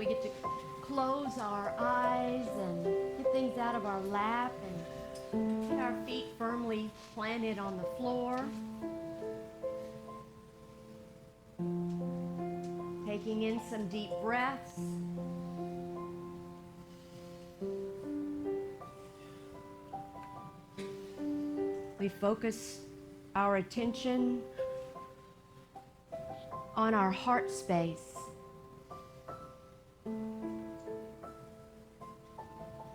we get to close our eyes and get things out of our lap and get our feet firmly planted on the floor. Taking in some deep breaths. We focus our attention on our heart space.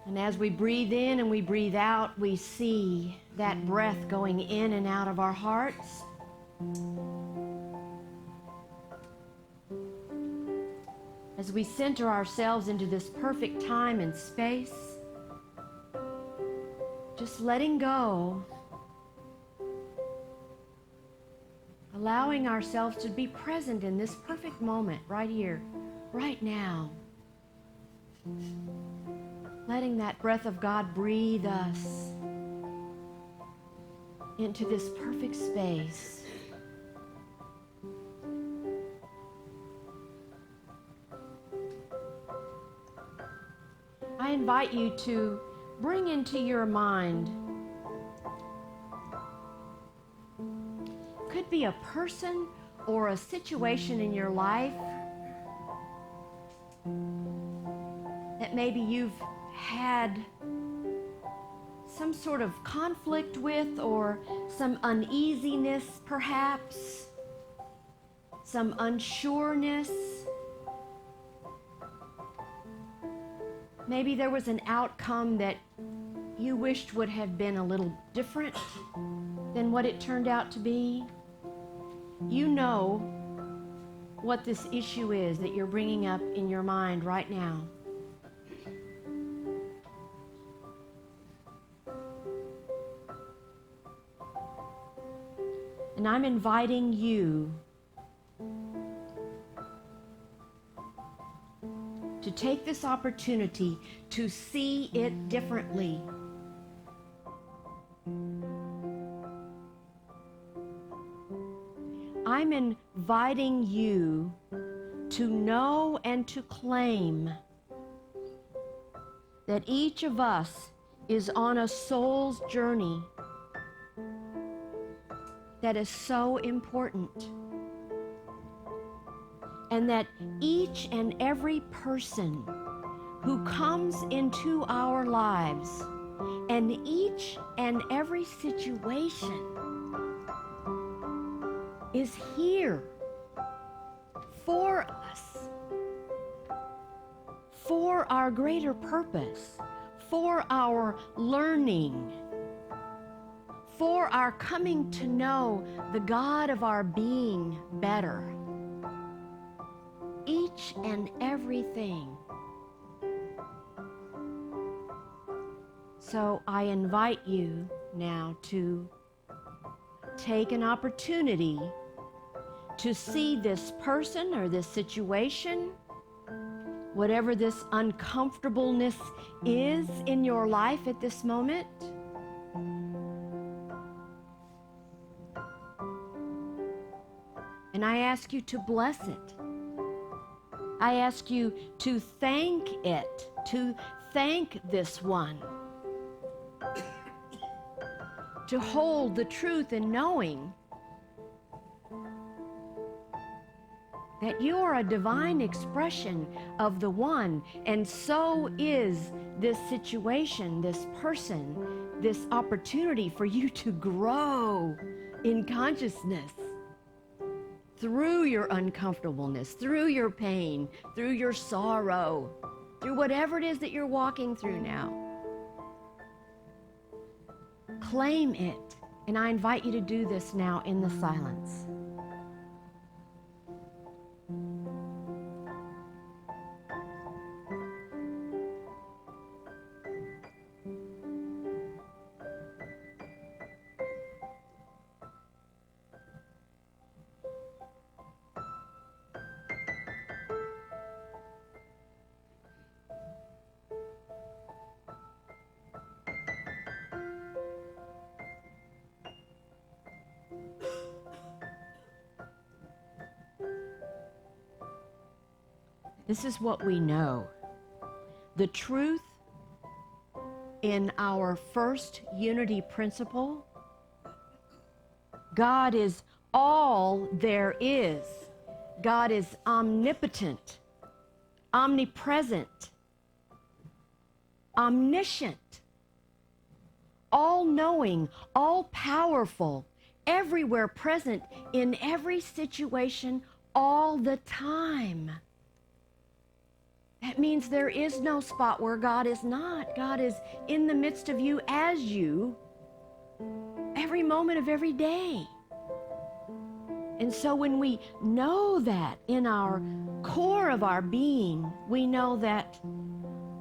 And as we breathe in and we breathe out, we see that breath going in and out of our hearts. As we center ourselves into this perfect time and space, just letting go, allowing ourselves to be present in this perfect moment right here, right now. Letting that breath of God breathe us into this perfect space. I invite you to bring into your mind, could be a person or a situation in your life that maybe you've had some sort of conflict with, or some uneasiness perhaps, some unsureness. Maybe there was an outcome that you wished would have been a little different than what it turned out to be. You know what this issue is that you're bringing up in your mind right now. And I'm inviting you to take this opportunity to see it differently. I'm inviting you to know and to claim that each of us is on a soul's journey that is so important. And that each and every person who comes into our lives, and each and every situation, is here for us, for our greater purpose, for our learning, for our coming to know the God of our being better. Each and everything. So I invite you now to take an opportunity to see this person or this situation, whatever this uncomfortableness is in your life at this moment. And I ask you to bless it. I ask you to thank it, to thank this one, to hold the truth in knowing that you are a divine expression of the one, and so is this situation, this person, this opportunity for you to grow in consciousness. Through your uncomfortableness, through your pain, through your sorrow, through whatever it is that you're walking through now. Claim it. And I invite you to do this now in the silence. This is what we know. The truth in our first unity principle, God is all there is. God is omnipotent, omnipresent, omniscient, all-knowing, all-powerful, everywhere present in every situation all the time. That means there is no spot where God is not. God is in the midst of you as you every moment of every day. And so when we know that in our core of our being, we know that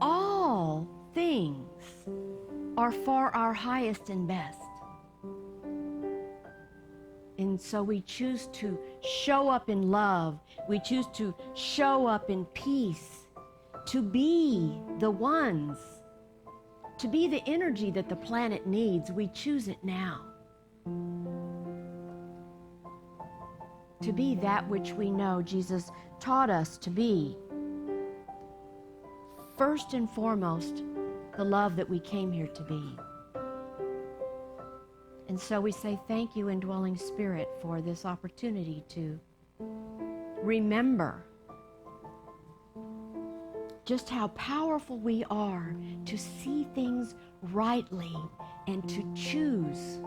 all things are for our highest and best. And so we choose to show up in love. We choose to show up in peace, to be the ones, to be the energy that the planet needs. We choose it now. To be that which we know Jesus taught us to be. First and foremost, the love that we came here to be. And so we say thank you, indwelling Spirit, for this opportunity to remember just how powerful we are to see things rightly and to choose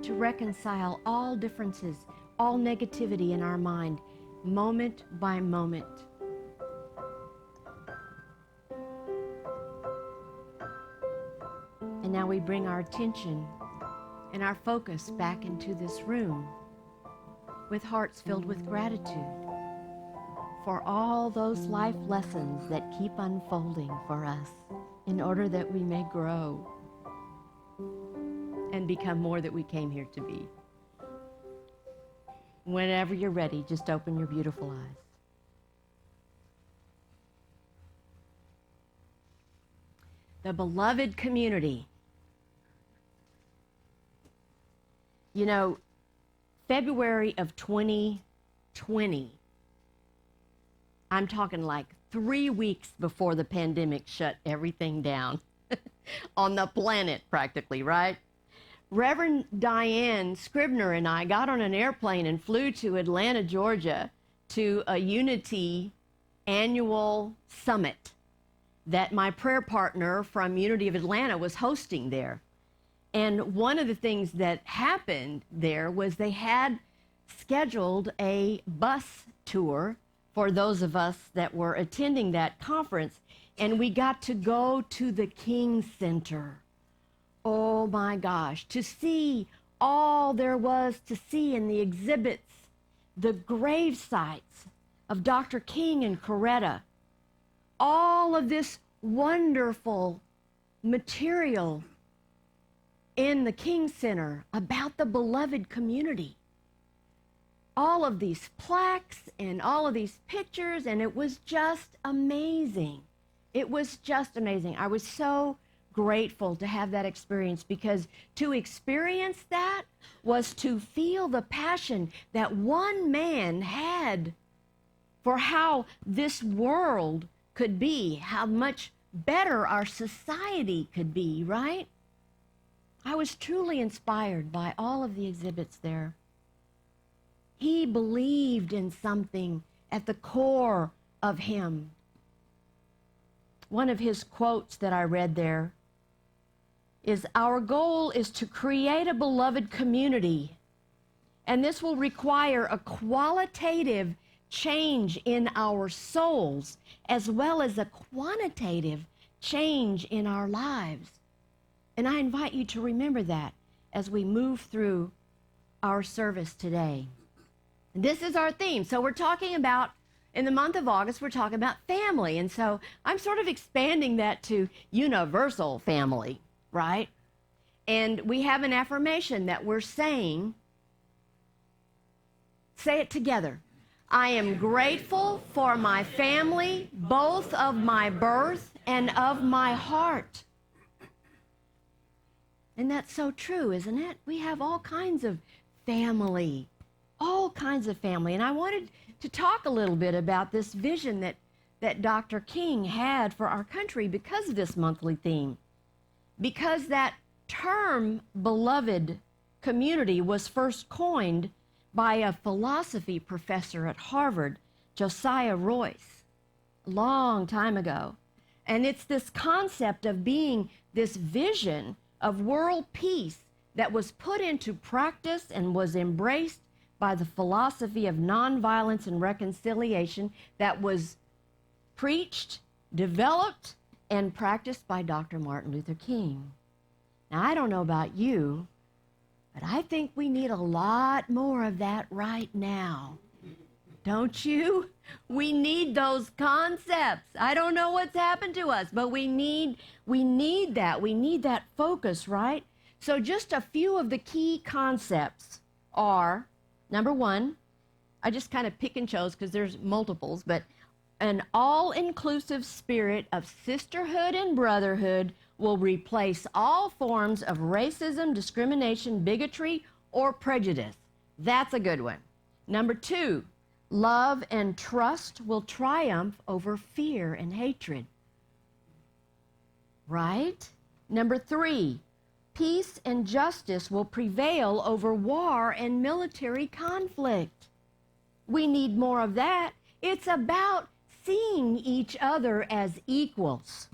to reconcile all differences, all negativity in our mind, moment by moment. And now we bring our attention and our focus back into this room with hearts filled with gratitude for all those life lessons that keep unfolding for us in order that we may grow and become more that we came here to be. Whenever you're ready, just open your beautiful eyes. The beloved community. You know, February of 2020, I'm talking like 3 weeks before the pandemic shut everything down on the planet practically, right? Reverend Diane Scribner and I got on an airplane and flew to Atlanta, Georgia to a Unity annual summit that my prayer partner from Unity of Atlanta was hosting there. And one of the things that happened there was they had scheduled a bus tour for those of us that were attending that conference, and we got to go to the King Center. Oh my gosh, to see all there was to see in the exhibits, the grave sites of Dr. King and Coretta, all of this wonderful material in the King Center about the beloved community. All of these plaques and all of these pictures, and it was just amazing. It was just amazing. I was so grateful to have that experience, because to experience that was to feel the passion that one man had for how this world could be, how much better our society could be, right? I was truly inspired by all of the exhibits there. He believed in something at the core of him. One of his quotes that I read there is, "Our goal is to create a beloved community, and this will require a qualitative change in our souls as well as a quantitative change in our lives." And I invite you to remember that as we move through our service today. This is our theme. So we're talking about, in the month of August, we're talking about family. And so I'm sort of expanding that to universal family, right? And we have an affirmation that we're saying. Say it together. I am grateful for my family, both of my birth and of my heart. And that's so true, isn't it? We have all kinds of family. All kinds of family. And I wanted to talk a little bit about this vision that Dr. King had for our country because of this monthly theme. Because that term, beloved community, was first coined by a philosophy professor at Harvard, Josiah Royce, a long time ago. And it's this concept of being this vision of world peace that was put into practice and was embraced by the philosophy of nonviolence and reconciliation that was preached, developed, and practiced by Dr. Martin Luther King. Now, I don't know about you, but I think we need a lot more of that right now. Don't you? We need those concepts. I don't know what's happened to us, but we need that. We need that focus, right? So just a few of the key concepts are, number one, I just kind of pick and chose because there's multiples, but an all-inclusive spirit of sisterhood and brotherhood will replace all forms of racism, discrimination, bigotry, or prejudice. That's a good one. Number two, love and trust will triumph over fear and hatred. Right? Number three, peace and justice will prevail over war and military conflict. We need more of that. It's about seeing each other as equals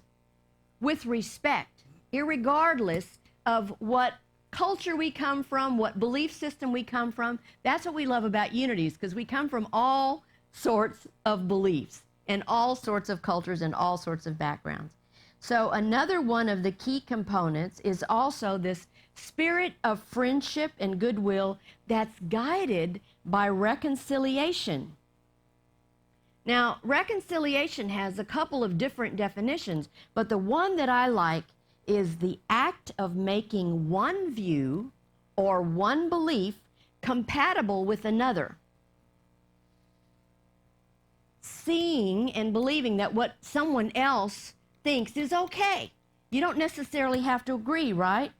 with respect, irregardless of what culture we come from, what belief system we come from. That's what we love about Unities, because we come from all sorts of beliefs and all sorts of cultures and all sorts of backgrounds. So another one of the key components is also this spirit of friendship and goodwill that's guided by reconciliation. Now, reconciliation has a couple of different definitions, but the one that I like is the act of making one view or one belief compatible with another. Seeing and believing that what someone else thinks is okay. You don't necessarily have to agree, right?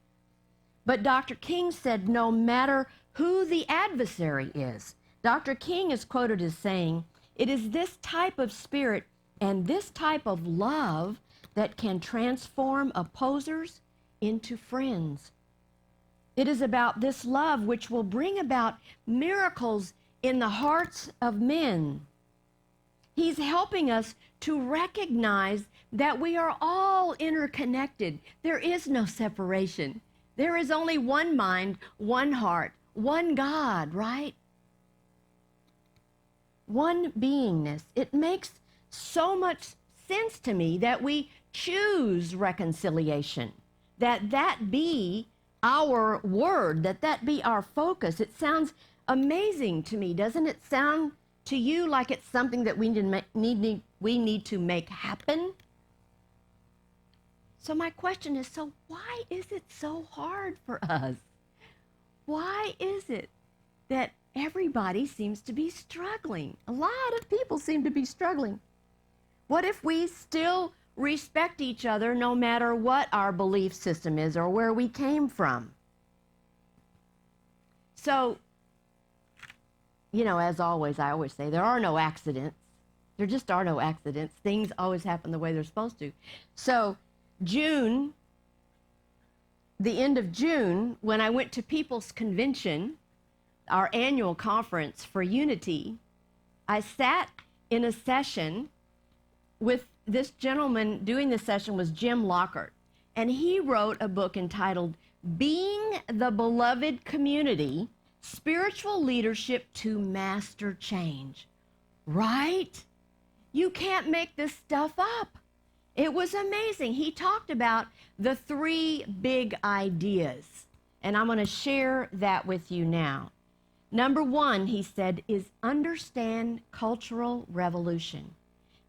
But Dr. King said no matter who the adversary is. Dr. King is quoted as saying, "It is this type of spirit and this type of love that can transform opposers into friends. It is about this love which will bring about miracles in the hearts of men." He's helping us to recognize that we are all interconnected. There is no separation. There is only one mind, one heart, one God, right? One beingness. It makes so much sense to me that we choose reconciliation, that be our word, that be our focus. It sounds amazing to me. Doesn't it sound to you like it's something that we need to make happen? So my question is, so why is it so hard for us? Why is it that everybody seems to be struggling? A lot of people seem to be struggling. What if we still respect each other no matter what our belief system is or where we came from? So, you know, as always, I always say there are no accidents. There just are no accidents. Things always happen the way they're supposed to. So June, the end of June, when I went to People's Convention, our annual conference for Unity, I sat in a session with this gentleman. Doing the session was Jim Lockhart, and he wrote a book entitled Being the Beloved Community, Spiritual Leadership to Master Change. Right? You can't make this stuff up. It was amazing. He talked about the three big ideas, and I'm going to share that with you now. Number one, he said, is understand cultural revolution,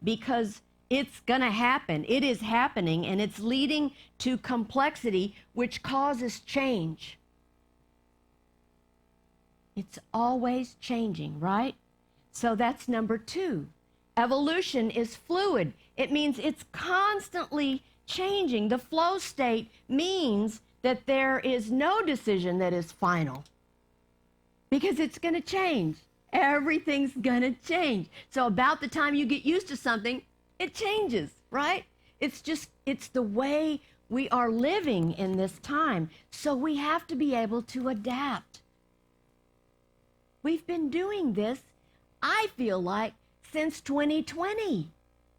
because it's going to happen. It is happening, and it's leading to complexity, which causes change. It's always changing, right? So that's number two. Evolution is fluid. It means it's constantly changing. The flow state means that there is no decision that is final, because it's going to change Everything's going to change. So about the time you get used to something, it changes, right? It's the way we are living in this time. So we have to be able to adapt. We've been doing this, I feel like, since 2020.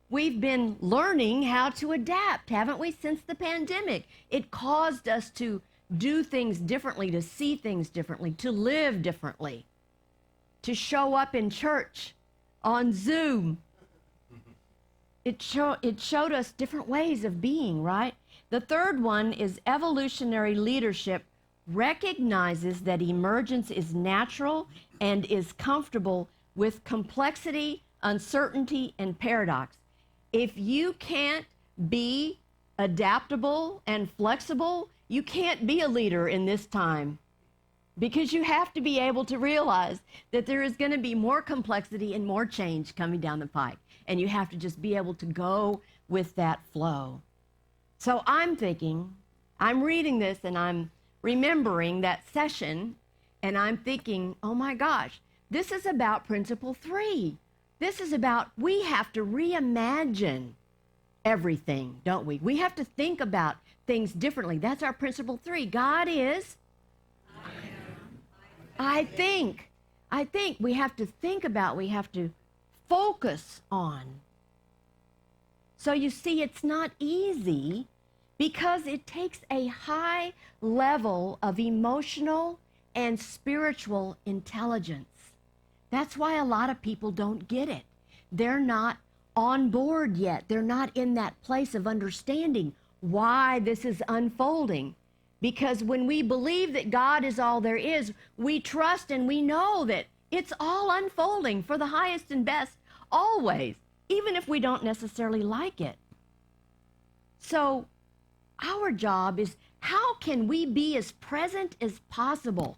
We've been learning how to adapt, haven't we, since the pandemic? It caused us to do things differently, to see things differently, to live differently, to show up in church on Zoom. It showed us different ways of being, right? The third one is evolutionary leadership recognizes that emergence is natural and is comfortable with complexity, uncertainty, and paradox. If you can't be adaptable and flexible, you can't be a leader in this time, because you have to be able to realize that there is going to be more complexity and more change coming down the pike, and you have to just be able to go with that flow. So I'm thinking, I'm reading this and I'm remembering that session, and I'm thinking, oh my gosh, this is about principle 3. This is about, we have to reimagine everything, don't we? We have to think about things differently. That's our principle 3. God is, I think we have to think about, we have to focus on. So you see, it's not easy because it takes a high level of emotional and spiritual intelligence. That's why a lot of people don't get it. They're not on board yet. They're not in that place of understanding why this is unfolding. Because when we believe that God is all there is, we trust and we know that it's all unfolding for the highest and best always, even if we don't necessarily like it. So our job is, how can we be as present as possible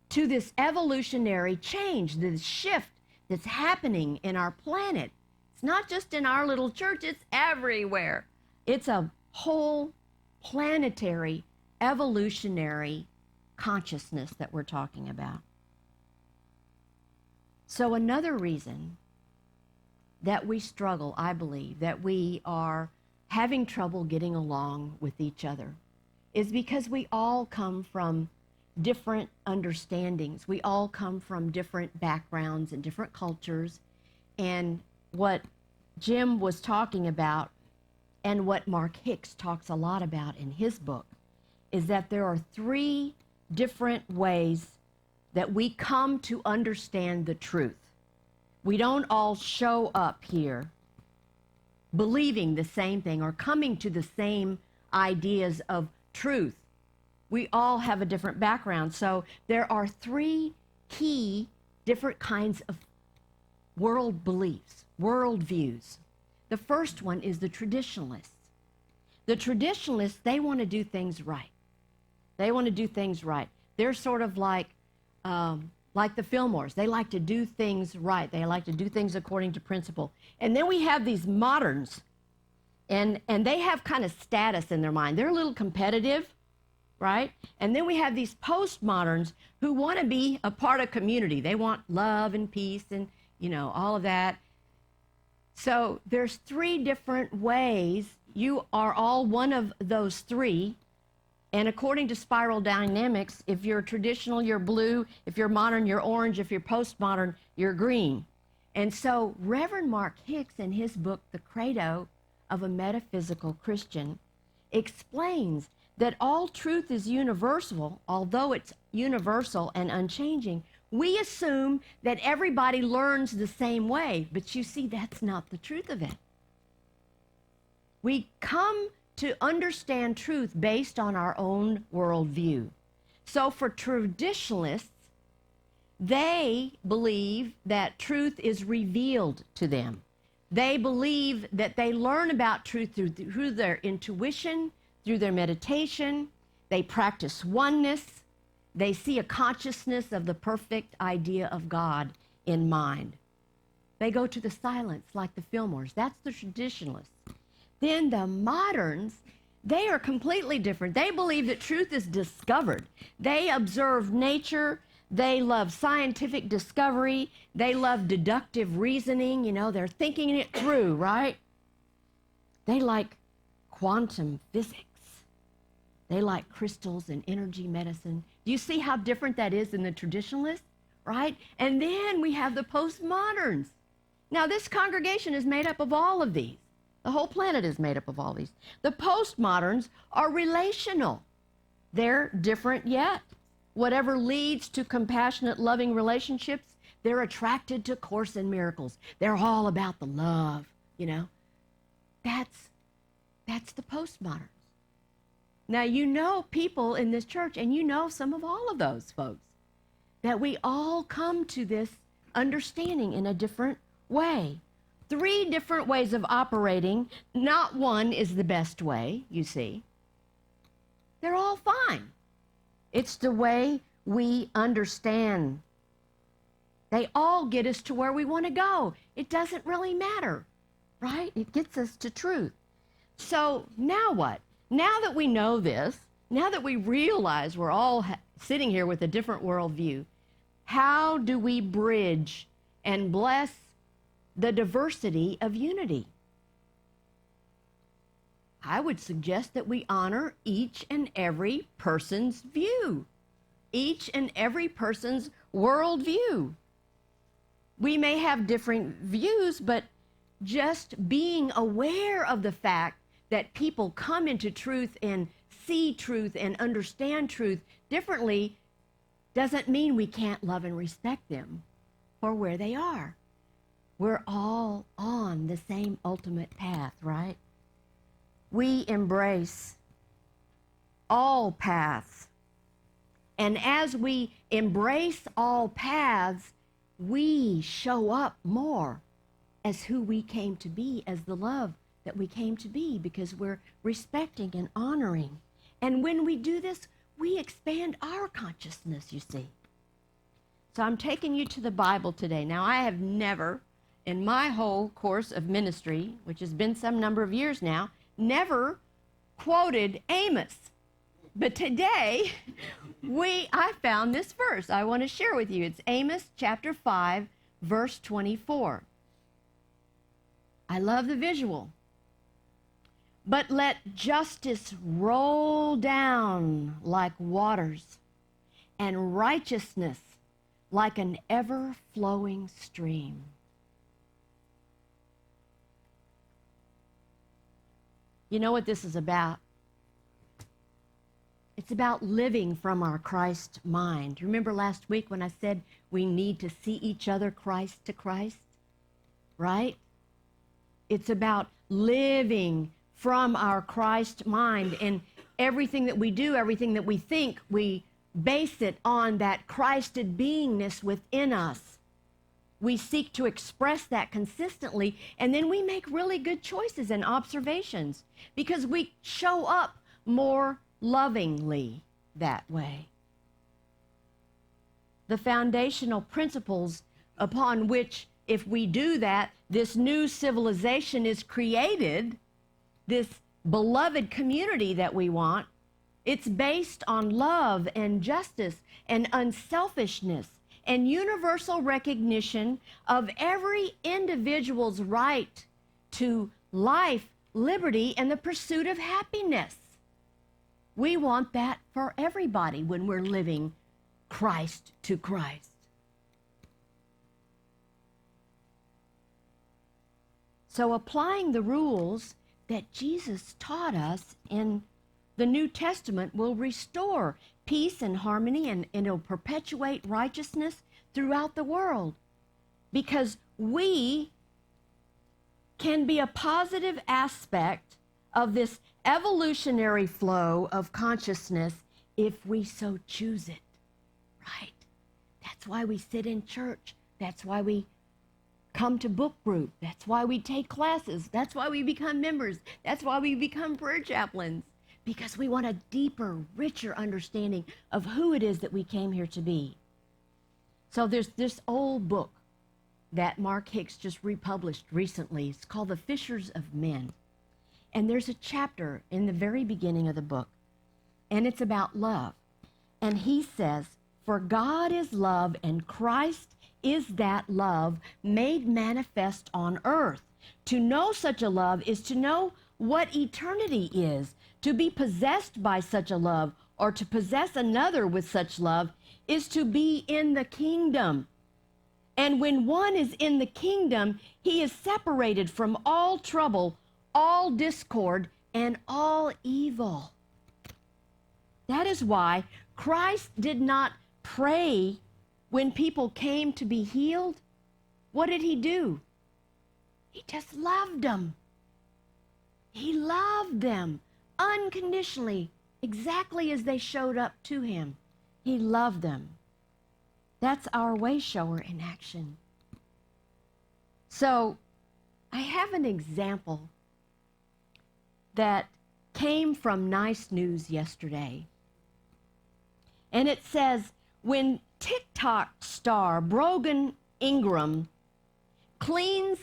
to this evolutionary change, this shift that's happening in our planet? It's not just in our little church, it's everywhere. It's a whole planetary, evolutionary consciousness that we're talking about. So another reason that we struggle, I believe, that we are having trouble getting along with each other, is because we all come from different understandings. We all come from different backgrounds and different cultures. And what Jim was talking about, and what Mark Hicks talks a lot about in his book, is that there are 3 different ways that we come to understand the truth. We don't all show up here believing the same thing or coming to the same ideas of truth. We all have a different background. So there are 3 key different kinds of world beliefs, world views. The first one is the traditionalists. The traditionalists, they want to do things right. They want to do things right. They're sort of like the Fillmores. They like to do things right. They like to do things according to principle. And then we have these moderns, and they have kind of status in their mind. They're a little competitive, right? And then we have these postmoderns who want to be a part of community. They want love and peace and, all of that. So there's 3 different ways. You are all one of those 3. And according to spiral dynamics, if you're traditional, you're blue. If you're modern, you're orange. If you're postmodern, you're green. And so Reverend Mark Hicks, in his book, The Credo of a Metaphysical Christian, explains that all truth is universal. Although it's universal and unchanging, we assume that everybody learns the same way. But you see, that's not the truth of it. We come to understand truth based on our own worldview. So for traditionalists, they believe that truth is revealed to them. They believe that they learn about truth through their intuition, through their meditation. They practice oneness. They see a consciousness of the perfect idea of God in mind. They go to the silence like the Fillmores. That's the traditionalists. Then the moderns, they are completely different. They believe that truth is discovered. They observe nature. They love scientific discovery. They love deductive reasoning. You know, they're thinking it through, right? They like quantum physics. They like crystals and energy medicine. Do you see how different that is than the traditionalists, right? And then we have the postmoderns. Now, this congregation is made up of all of these. The whole planet is made up of all these. The postmoderns are relational. They're different yet. Whatever leads to compassionate, loving relationships, they're attracted to Course in Miracles. They're all about the love, you know. That's the postmoderns. Now, you know people in this church, and you know some of all of those folks, that we all come to this understanding in a different way. 3 different ways of operating. Not one is the best way, you see. They're all fine. It's the way we understand. They all get us to where we want to go. It doesn't really matter, right? It gets us to truth. So now what? Now that we know this, now that we realize we're all sitting here with a different worldview, how do we bridge and bless the diversity of unity? I would suggest that we honor each and every person's view, each and every person's worldview. We may have different views, but just being aware of the fact that people come into truth and see truth and understand truth differently doesn't mean we can't love and respect them for where they are. We're all on the same ultimate path, right? We embrace all paths. And as we embrace all paths, we show up more as who we came to be, as the love that we came to be, because we're respecting and honoring. And when we do this, we expand our consciousness, you see. So I'm taking you to the Bible today. Now, I have never, in my whole course of ministry, which has been some number of years now, never quoted Amos. But today, I found this verse I want to share with you. It's Amos chapter 5, verse 24. I love the visual. But let justice roll down like waters, and righteousness like an ever-flowing stream. You know what this is about? It's about living from our Christ mind. Remember last week when I said we need to see each other Christ to Christ? Right? It's about living from our Christ mind, and everything that we do, everything that we think, we base it on that Christed beingness within us. We seek to express that consistently, and then we make really good choices and observations because we show up more lovingly that way. The foundational principles upon which, if we do that, this new civilization is created, this beloved community that we want, it's based on love and justice and unselfishness and universal recognition of every individual's right to life, liberty, and the pursuit of happiness. We want that for everybody when we're living Christ to Christ. So applying the rules that Jesus taught us in the New Testament will restore peace and harmony, and it'll perpetuate righteousness throughout the world, because we can be a positive aspect of this evolutionary flow of consciousness if we so choose it, right? That's why we sit in church. That's why we come to book group. That's why we take classes. That's why we become members. That's why we become prayer chaplains, because we want a deeper, richer understanding of who it is that we came here to be. So there's this old book that Mark Hicks just republished recently. It's called The Fishers of Men. And there's a chapter in the very beginning of the book, and it's about love. And he says, For God is love, and Christ is that love made manifest on earth. To know such a love is to know what eternity is. To be possessed by such a love, or to possess another with such love, is to be in the kingdom. And when one is in the kingdom, he is separated from all trouble, all discord, and all evil. That is why Christ did not pray when people came to be healed. What did he do? He just loved them. He loved them unconditionally, exactly as they showed up to him. He loved them. That's our way shower in action. So I have an example that came from Nice News yesterday. And it says, when TikTok star Brogan Ingram cleans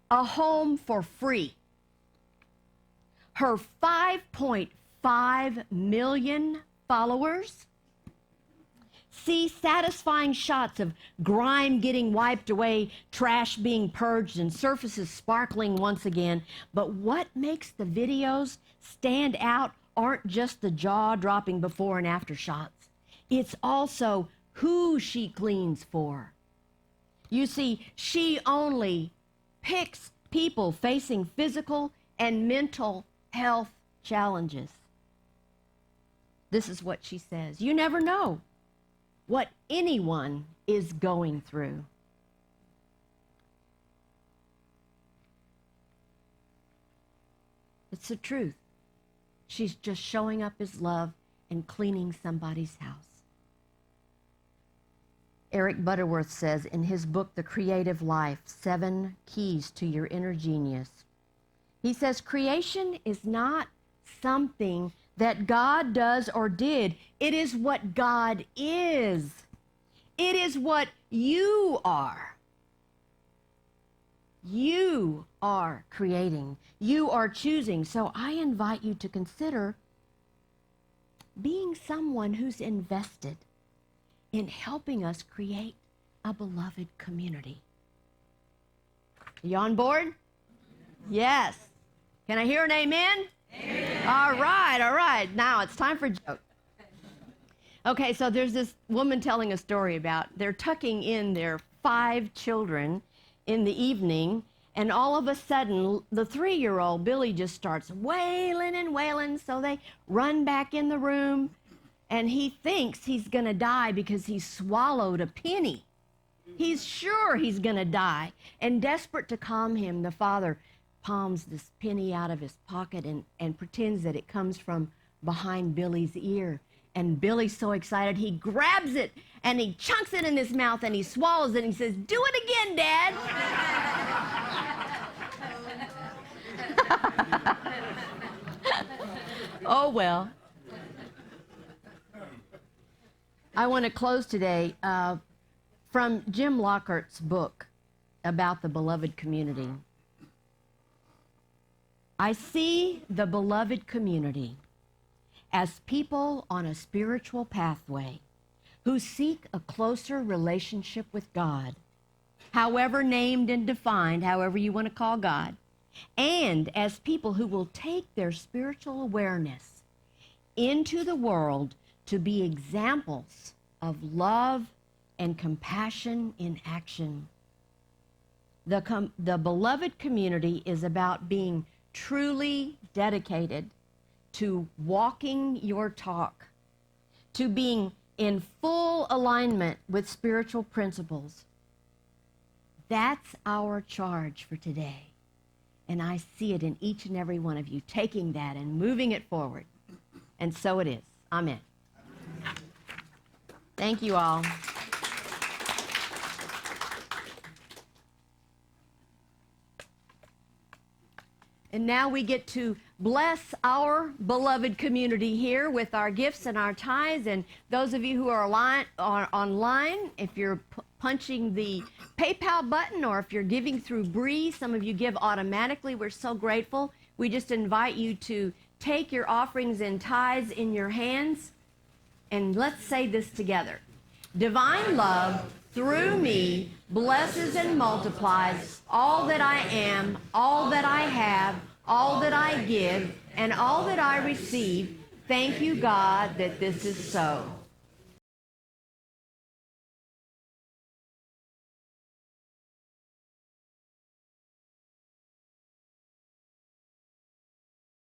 a home for free, her 5.5 million followers see satisfying shots of grime getting wiped away, trash being purged, and surfaces sparkling once again. But what makes the videos stand out aren't just the jaw-dropping before and after shots. It's also who she cleans for. You see, she only picks people facing physical and mental health challenges. This is what she says. You never know what anyone is going through. It's the truth. She's just showing up as love and cleaning somebody's house. Eric Butterworth says in his book, The Creative Life, 7 Keys to Your Inner Genius, he says, creation is not something that God does or did. It is what God is. It is what you are. You are creating. You are choosing. So I invite you to consider being someone who's invested in helping us create a beloved community. Are you on board? Yes. Can I hear an amen? Amen. All right. Now it's time for joke. Okay, so there's this woman telling a story about they're tucking in their 5 children in the evening, and all of a sudden, the 3-year-old Billy just starts wailing and wailing, so they run back in the room, and he thinks he's going to die because he swallowed a penny. He's sure he's going to die, and desperate to calm him, the father palms this penny out of his pocket and pretends that it comes from behind Billy's ear. And Billy's so excited, he grabs it and he chunks it in his mouth and he swallows it and he says, "Do it again, Dad." Oh, well. I want to close today from Jim Lockhart's book about the beloved community. I see the beloved community as people on a spiritual pathway who seek a closer relationship with God, however named and defined, however you want to call God, and as people who will take their spiritual awareness into the world to be examples of love and compassion in action. The beloved community is about being truly dedicated to walking your talk, to being in full alignment with spiritual principles. That's our charge for today. And I see it in each and every one of you taking that and moving it forward. And so it is. Amen. Thank you all. And now we get to bless our beloved community here with our gifts and our tithes. And those of you who are online, if you're punching the PayPal button or if you're giving through Bree, some of you give automatically. We're so grateful. We just invite you to take your offerings and tithes in your hands. And let's say this together. Divine love, through me, blesses and multiplies all that I am, all that I have, all that I give, and all that I receive. Thank you, God, that this is so.